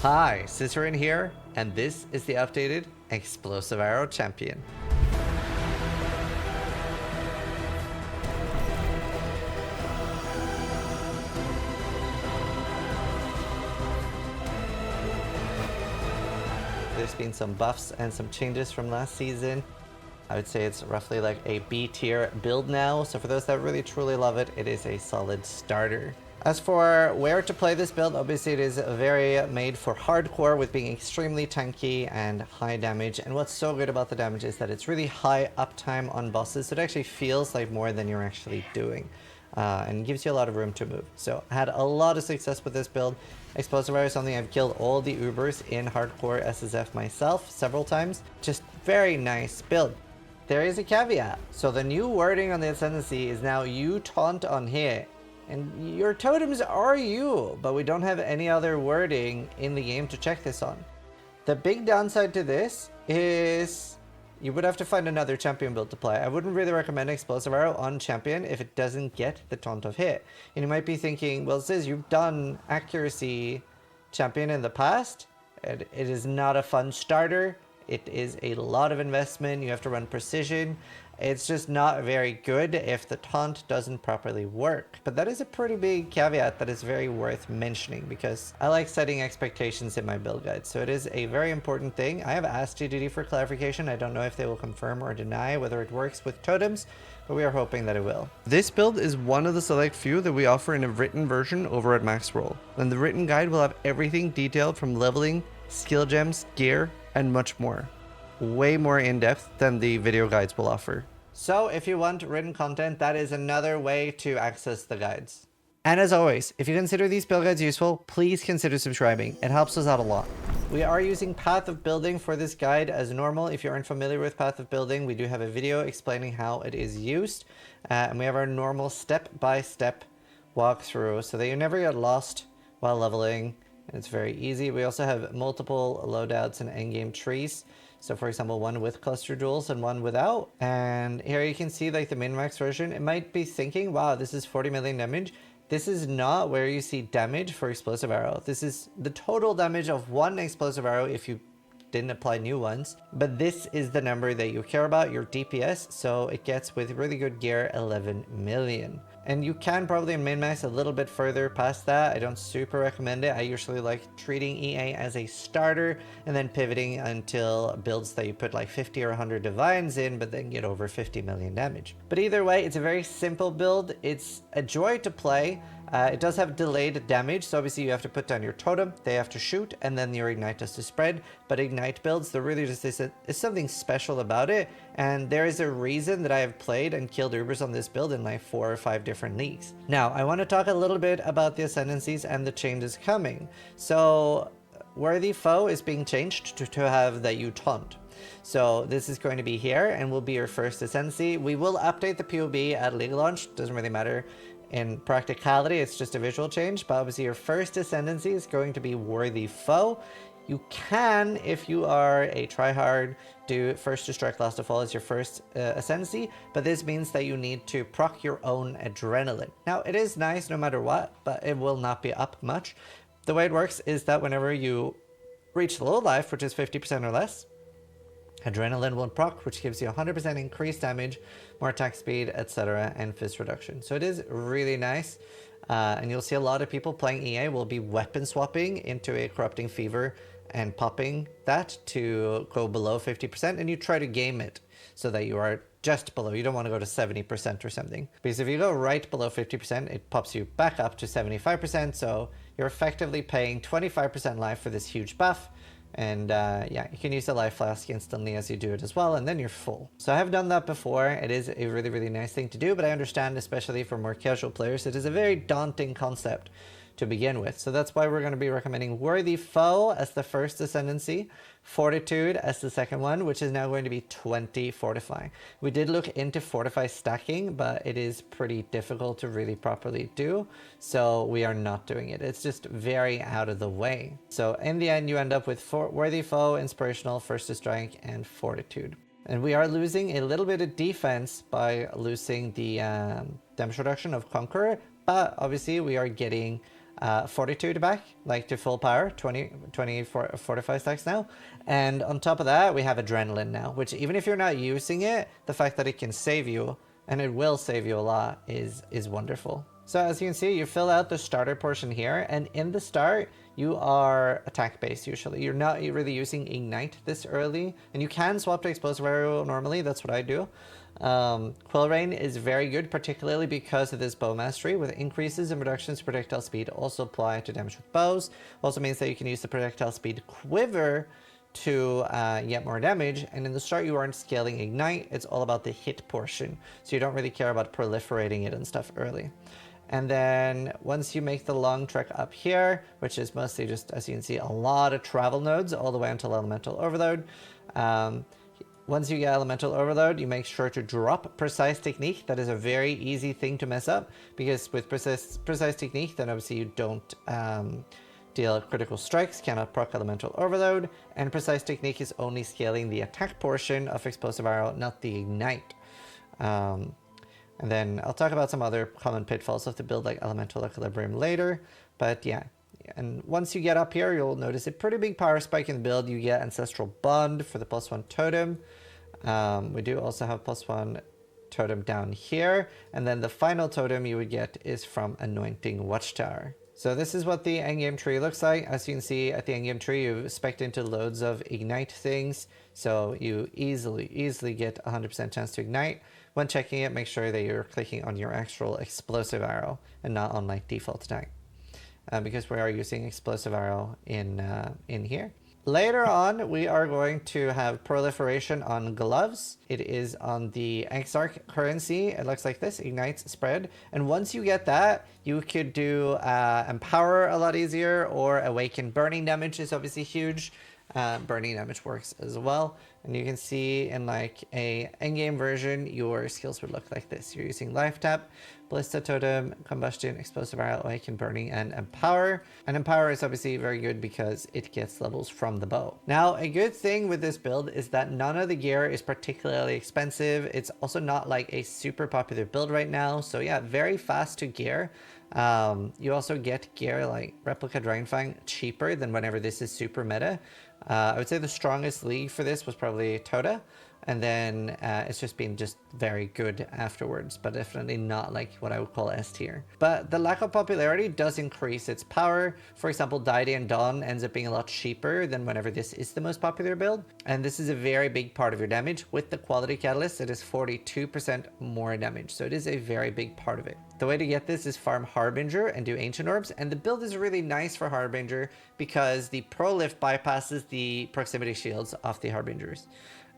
Hi, Zizaran here, and this is the updated Explosive Arrow Champion. There's been some buffs and some changes from last season. I would say it's roughly like a B tier build now, so for those that really truly love it, it is a solid starter. As for where to play this build, obviously it is very made for hardcore with being extremely tanky and high damage. And what's so good about the damage is that it's really high uptime on bosses, so it actually feels like more than you're actually doing. And gives you a lot of room to move. So I had a lot of success with this build. Explosive Arrow is something I've killed all the Ubers in hardcore SSF myself several times. Just very nice build. There is a caveat. So the new wording on the Ascendancy is now you taunt on hit. And your totems are you, but we don't have any other wording in the game to check this on. The big downside to this is you would have to find another champion build to play. I wouldn't really recommend Explosive Arrow on champion if it doesn't get the taunt of hit. And you might be thinking, well, Ziz, you've done accuracy champion in the past. It is not a fun starter. It is a lot of investment. You have to run precision. It's just not very good if the taunt doesn't properly work. But that is a pretty big caveat that is very worth mentioning because I like setting expectations in my build guide. So it is a very important thing. I have asked GDD for clarification. I don't know if they will confirm or deny whether it works with totems, but we are hoping that it will. This build is one of the select few that we offer in a written version over at Max Roll. And the written guide will have everything detailed from leveling, skill gems, gear, and much more. Way more in-depth than the video guides will offer. So if you want written content, that is another way to access the guides. And as always, if you consider these build guides useful, please consider subscribing. It helps us out a lot. We are using Path of Building for this guide as normal. If you aren't familiar with Path of Building, we do have a video explaining how it is used. And we have our normal step-by-step walkthrough so that you never get lost while leveling. And it's very easy. We also have multiple loadouts and endgame trees. So for example, one with cluster jewels and one without. And here you can see like the min-max version. It might be thinking, wow, this is 40 million damage. This is not where you see damage for Explosive Arrow. This is the total damage of one Explosive Arrow if you didn't apply new ones. But this is the number that you care about, your DPS. So it gets with really good gear 11 million. And you can probably min-max a little bit further past that. I don't super recommend it. I usually like treating EA as a starter and then pivoting until builds that you put like 50 or 100 divines in, but then get over 50 million damage. But either way, it's a very simple build. It's a joy to play. It does have delayed damage, so obviously you have to put down your totem, they have to shoot, and then your ignite has to spread. But ignite builds, there really just is something special about it, and there is a reason that I have played and killed Ubers on this build in like 4 or 5 different leagues. Now, I want to talk a little bit about the Ascendancies and the changes coming. So, Worthy Foe is being changed to have that you taunt. So this is going to be here and will be your first Ascendancy. We will update the PoE at league launch, doesn't really matter. In practicality, it's just a visual change, but obviously your first Ascendancy is going to be Worthy Foe. You can, if you are a tryhard, do first to strike, last to fall as your first Ascendancy, but this means that you need to proc your own adrenaline. Now, it is nice no matter what, but it will not be up much. The way it works is that whenever you reach low life, which is 50% or less, adrenaline will proc, which gives you 100% increased damage, more attack speed, etc., and fizz reduction. So it is really nice, and you'll see a lot of people playing EA will be weapon swapping into a Corrupting Fever and popping that to go below 50%, and you try to game it so that you are just below. You don't want to go to 70% or something, because if you go right below 50%, it pops you back up to 75%, so you're effectively paying 25% life for this huge buff. And yeah, you can use the life flask instantly as you do it as well, and then you're full. So I have done that before. It is a really, really nice thing to do, but I understand, especially for more casual players, it is a very daunting concept to begin with. So that's why we're going to be recommending Worthy Foe as the first Ascendancy, Fortitude as the second one, which is now going to be 20 Fortify. We did look into Fortify stacking, but it is pretty difficult to really properly do, so we are not doing it. It's just very out of the way. So in the end, you end up with Worthy Foe, Inspirational, First to Strike, and Fortitude. And we are losing a little bit of defense by losing the damage reduction of Conqueror, but obviously we are getting Fortitude back, like to full power, 45 stacks now. And on top of that, we have Adrenaline now, which even if you're not using it, the fact that it can save you, and it will save you a lot, is wonderful. So as you can see, you fill out the starter portion here, and in the start, you are attack based usually. You're not really using Ignite this early, and you can swap to Explosive Arrow normally, that's what I do. Quill Rain is very good, particularly because of this bow mastery, with increases and reductions to projectile speed also apply to damage with bows. Also means that you can use the projectile speed quiver to get more damage, and in the start you aren't scaling Ignite, it's all about the hit portion, so you don't really care about proliferating it and stuff early. And then once you make the long trek up here, which is mostly just, as you can see, a lot of travel nodes all the way until Elemental Overload, once you get Elemental Overload, you make sure to drop Precise Technique. That is a very easy thing to mess up, because with Precise Technique, then obviously you don't deal critical strikes, cannot proc Elemental Overload, and Precise Technique is only scaling the attack portion of Explosive Arrow, not the Ignite. And then I'll talk about some other common pitfalls of the build, like Elemental Equilibrium later, but yeah. And once you get up here, you'll notice a pretty big power spike in the build. You get Ancestral Bond for the +1 totem. We do also have +1 totem down here. And then the final totem you would get is from Anointing Watchtower. So this is what the endgame tree looks like. As you can see at the endgame tree, you've spec'd into loads of Ignite things. So you easily get 100% chance to Ignite. When checking it, make sure that you're clicking on your actual Explosive Arrow and not on like default attack. Because we are using Explosive Arrow in here. Later on, we are going to have proliferation on gloves. It is on the Exarch currency. It looks like this, Ignites Spread. And once you get that, you could do Empower a lot easier, or Awaken. Burning damage is obviously huge. Burning damage works as well. And you can see in like a endgame version, your skills would look like this. You're using Life Tap, Ballista Totem, Combustion, Explosive Arrow, Awaken, Burning, and Empower. And Empower is obviously very good because it gets levels from the bow. Now, a good thing with this build is that none of the gear is particularly expensive. It's also not like a super popular build right now. So yeah, very fast to gear. You also get gear like Replica Dragonfang cheaper than whenever this is super meta. I would say the strongest league for this was probably Tota, and then it's just been just very good afterwards, but definitely not like what I would call S tier. But the lack of popularity does increase its power. For example, Deity and Dawn ends up being a lot cheaper than whenever this is the most popular build, and this is a very big part of your damage. With the Quality Catalyst, it is 42% more damage, so it is a very big part of it. The way to get this is farm Harbinger and do Ancient Orbs, and the build is really nice for Harbinger because the Prolift bypasses the proximity shields of the Harbingers.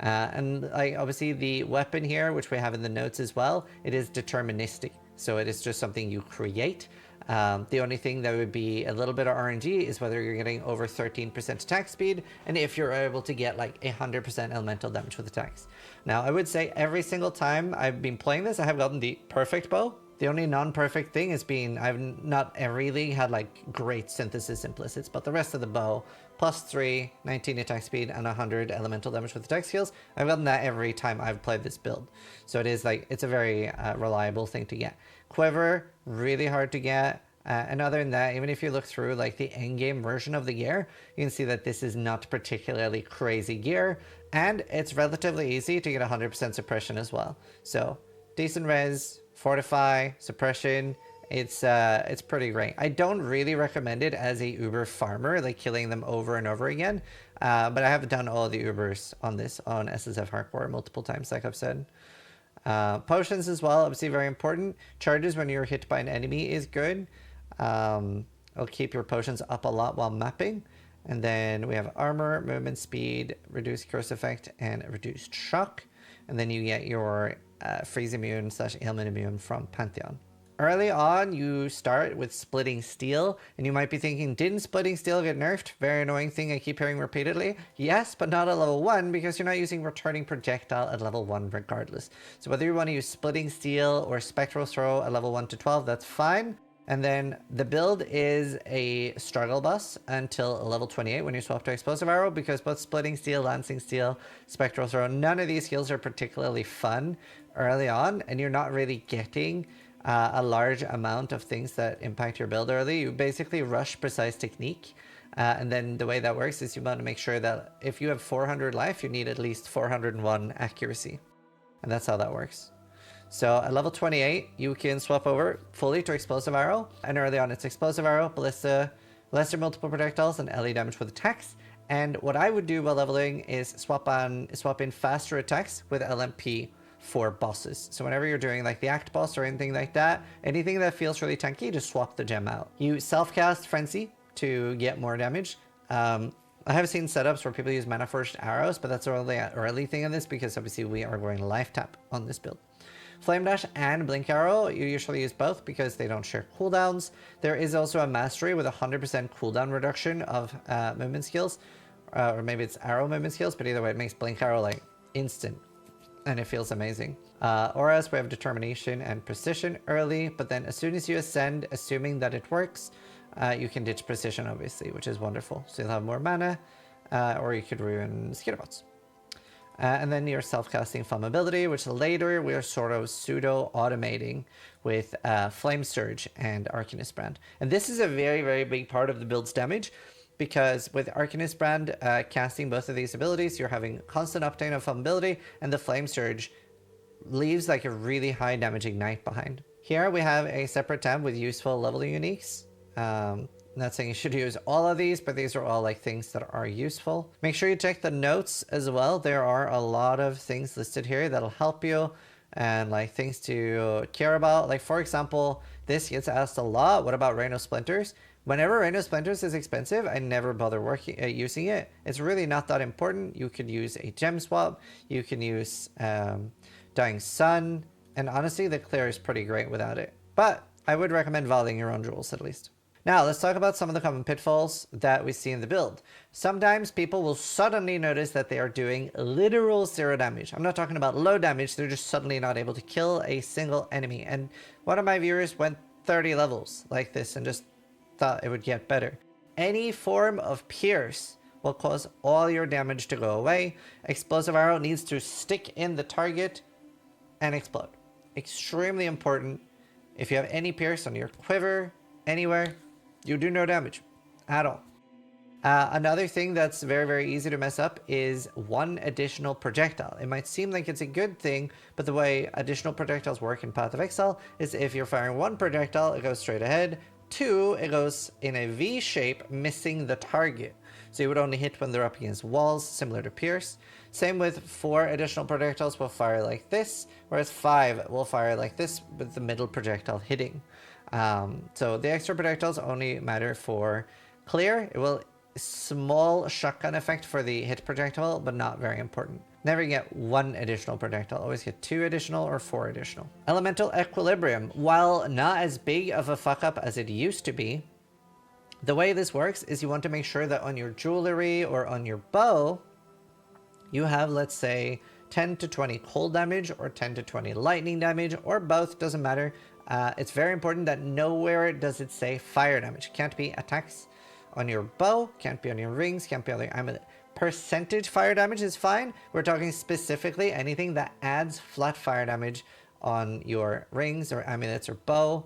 And like obviously the weapon here, which we have in the notes as well, it is deterministic, so it is just something you create. The only thing that would be a little bit of RNG is whether you're getting over 13% attack speed, and if you're able to get like 100% elemental damage with attacks. Now, I would say every single time I've been playing this, I have gotten the perfect bow. The only non-perfect thing has been I've not every league had like great synthesis implicits, but the rest of the bow, +3, 19 attack speed, and 100 elemental damage with attack skills, I've gotten that every time I've played this build. So it is like, it's a very reliable thing to get. Quiver, really hard to get. And other than that, even if you look through like the endgame version of the gear, you can see that this is not particularly crazy gear, and it's relatively easy to get 100% suppression as well. So decent res, Fortify, Suppression, it's pretty great. I don't really recommend it as a Uber farmer, like killing them over and over again, but I have done all the Ubers on this on SSF Hardcore multiple times, like I've said. Potions as well, obviously very important. Charges when you're hit by an enemy is good. It'll keep your potions up a lot while mapping. And then we have armor, movement speed, reduced curse effect, and reduced shock. And then you get your freeze immune / ailment immune from Pantheon. Early on, you start with Splitting Steel, and you might be thinking, didn't Splitting Steel get nerfed? Very annoying thing I keep hearing repeatedly. Yes, but not at level 1, because you're not using Returning Projectile at level 1 regardless. So whether you want to use Splitting Steel or Spectral Throw at level 1 to 12, that's fine. And then the build is a struggle bus until level 28 when you swap to Explosive Arrow, because both Splitting Steel, Lancing Steel, Spectral Throw, none of these skills are particularly fun early on, and you're not really getting a large amount of things that impact your build early. You basically rush precise technique. And then the way that works is you want to make sure that if you have 400 life, you need at least 401 accuracy. And that's how that works. So at level 28, you can swap over fully to Explosive Arrow. And early on, it's Explosive Arrow, Ballista, lesser multiple projectiles, and LE damage with attacks. And what I would do while leveling is swap in faster attacks with LMP for bosses. So whenever you're doing like the Act boss or anything like that, anything that feels really tanky, just swap the gem out. You self-cast Frenzy to get more damage. I have seen setups where people use Mana Forged Arrows, but that's only an early thing in this because obviously we are going Life Tap on this build. Flame Dash and Blink Arrow, you usually use both because they don't share cooldowns. There is also a Mastery with 100% cooldown reduction of movement skills, or maybe it's arrow movement skills, but either way it makes Blink Arrow like instant and it feels amazing. Auras, we have Determination and Precision early, but then as soon as you ascend, assuming that it works, you can ditch Precision obviously, which is wonderful. So you'll have more mana, or you could ruin Skitterbots. And then your self-casting Flammability, which later we are sort of pseudo-automating with Flame Surge and Arcanist Brand. And this is a very, very big part of the build's damage, because with Arcanist Brand casting both of these abilities, you're having constant uptime of Flammability, and the Flame Surge leaves like a really high damage Ignite behind. Here we have a separate tab with useful level uniques. Not saying you should use all of these, but these are all like things that are useful. Make sure you check the notes as well. There are a lot of things listed here that'll help you and like things to care about. Like for example, this gets asked a lot. What about Rhino Splinters? Whenever Rhino Splinters is expensive, I never bother using it. It's really not that important. You could use a gem swap. You can use Dying Sun. And honestly, the clear is pretty great without it. But I would recommend volleying your own jewels at least. Now, let's talk about some of the common pitfalls that we see in the build. Sometimes people will suddenly notice that they are doing literal 0 damage. I'm not talking about low damage, they're just suddenly not able to kill a single enemy. And one of my viewers went 30 levels like this and just thought it would get better. Any form of pierce will cause all your damage to go away. Explosive Arrow needs to stick in the target and explode. Extremely important. If you have any pierce on your quiver, anywhere, you do no damage at all. Another thing that's very, very easy to mess up is one additional projectile. It might seem like it's a good thing, but the way additional projectiles work in Path of Exile is if you're firing one projectile, it goes straight ahead. 2, it goes in a V shape, missing the target. So you would only hit when they're up against walls, similar to Pierce. Same with 4 additional projectiles will fire like this, whereas 5 will fire like this with the middle projectile hitting. So the extra projectiles only matter for clear. It will small shotgun effect for the hit projectile, but not very important. Never get 1 additional projectile, always get 2 additional or 4 additional. Elemental Equilibrium, while not as big of a fuck up as it used to be, the way this works is you want to make sure that on your jewelry or on your bow, you have, let's say, 10 to 20 cold damage or 10 to 20 lightning damage, or both, doesn't matter. It's very important that nowhere does it say fire damage. Can't be attacks on your bow, can't be on your rings, can't be on your amulet. Percentage fire damage is fine. We're talking specifically anything that adds flat fire damage on your rings or amulets or bow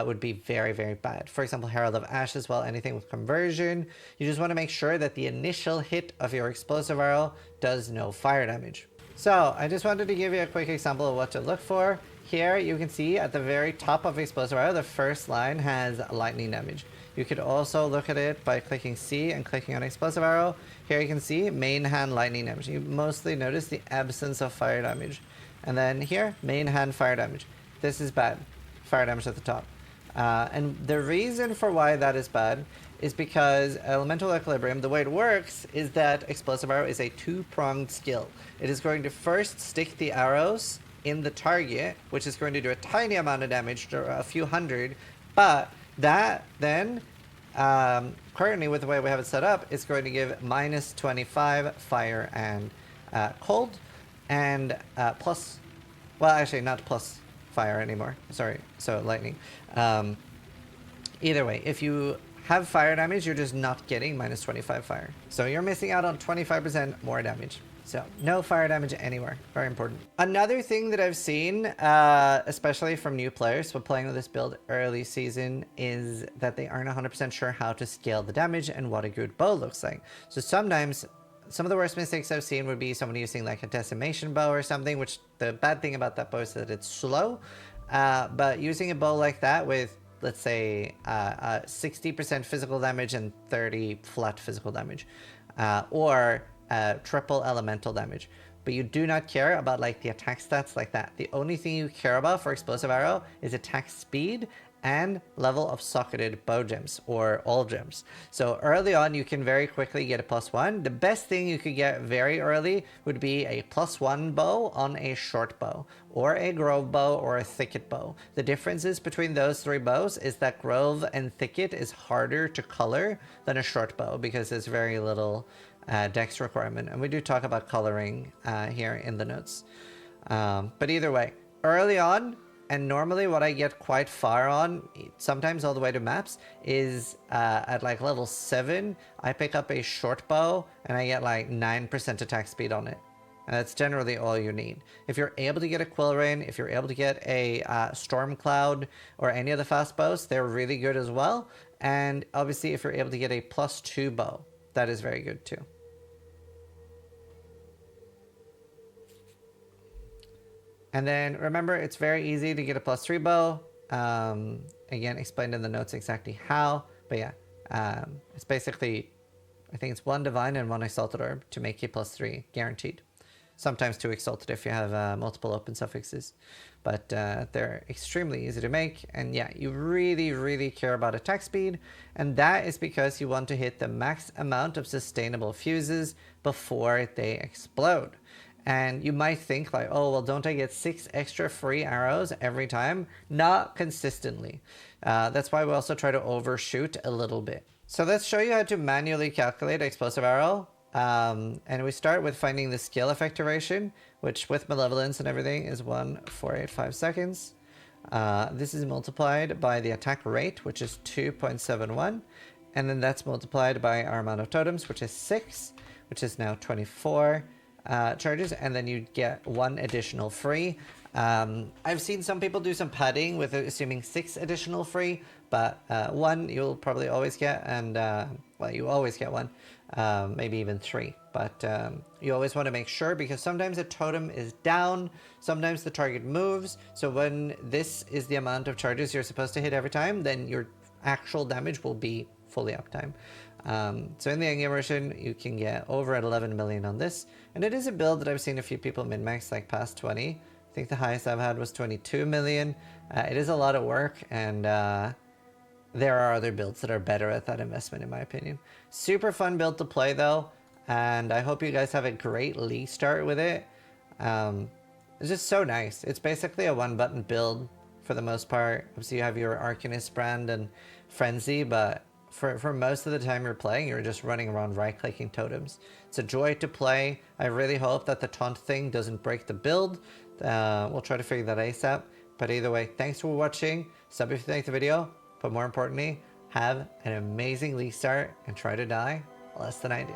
would be very, very bad. For example, Herald of Ash as well, anything with conversion. You just want to make sure that the initial hit of your explosive arrow does no fire damage. So I just wanted to give you a quick example of what to look for. Here you can see at the very top of Explosive Arrow, the first line has lightning damage. You could also look at it by clicking C and clicking on Explosive Arrow. Here you can see main hand lightning damage. You mostly notice the absence of fire damage. And then here, main hand fire damage. This is bad. Fire damage at the top. And the reason for why that is bad is because Elemental Equilibrium, the way it works is that Explosive Arrow is a 2-pronged skill. It is going to first stick the arrows in the target, which is going to do a tiny amount of damage, a few hundred, but that then, currently with the way we have it set up, it's going to give minus 25 fire and cold, and plus, well actually not plus fire anymore, sorry, so lightning. Either way, if you have fire damage, you're just not getting minus 25 fire. So you're missing out on 25% more damage. So no fire damage anywhere. Very important. Another thing that I've seen, especially from new players when playing with this build early season, is that they aren't 100% sure how to scale the damage and what a good bow looks like. So sometimes some of the worst mistakes I've seen would be someone using like a decimation bow or something, which the bad thing about that bow is that it's slow. But using a bow like that with, let's say, 60% physical damage and 30 flat physical damage, or triple elemental damage, but you do not care about like the attack stats like that. The only thing you care about for explosive arrow is attack speed and level of socketed bow gems or all gems. So early on you can very quickly get a +1. The best thing you could get very early would be a +1 bow on a short bow, or a grove bow, or a thicket bow. The differences between those three bows is that grove and thicket is harder to color than a short bow because there's very little dex requirement, and we do talk about coloring here in the notes. But either way, early on, and normally what I get quite far on, sometimes all the way to maps, is at like level 7, I pick up a short bow and I get like 9% attack speed on it. And that's generally all you need. If you're able to get a Quill Rain, if you're able to get a Storm Cloud, or any of the fast bows, they're really good as well. And obviously if you're able to get a +2 bow, that is very good too. And then remember, it's very easy to get a +3 bow. Again, explained in the notes exactly how. But yeah, it's basically, I think it's 1 Divine and 1 Exalted Orb to make you +3, guaranteed. Sometimes 2 Exalted if you have multiple open suffixes. But they're extremely easy to make. And yeah, you really, really care about attack speed. And that is because you want to hit the max amount of sustainable fuses before they explode. And you might think like, oh, well, don't I get 6 extra free arrows every time? Not consistently. That's why we also try to overshoot a little bit. So let's show you how to manually calculate explosive arrow. And we start with finding the skill effect duration, which with malevolence and everything is 1.485 seconds. This is multiplied by the attack rate, which is 2.71. And then that's multiplied by our amount of totems, which is 6, which is now 24. Charges, and then you get 1 additional free. I've seen some people do some padding with assuming 6 additional free, but 1 you'll probably always get, and well, you always get 1, maybe even 3, but you always want to make sure, because sometimes a totem is down, sometimes the target moves, so when this is the amount of charges you're supposed to hit every time, then your actual damage will be fully uptime. So in the endgame version, you can get over at 11 million on this, and it is a build that I've seen a few people min-max like past 20. I think the highest I've had was 22 million. It is a lot of work, and there are other builds that are better at that investment in my opinion. Super fun build to play though, and I hope you guys have a great league start with it. It's just so nice. It's basically a 1-button build for the most part. Obviously you have your Arcanist brand and Frenzy, but for most of the time you're playing, you're just running around right-clicking totems. It's a joy to play. I really hope that the taunt thing doesn't break the build. We'll try to figure that ASAP. But either way, thanks for watching. Sub if you liked the video. But more importantly, have an amazing league start and try to die less than I do.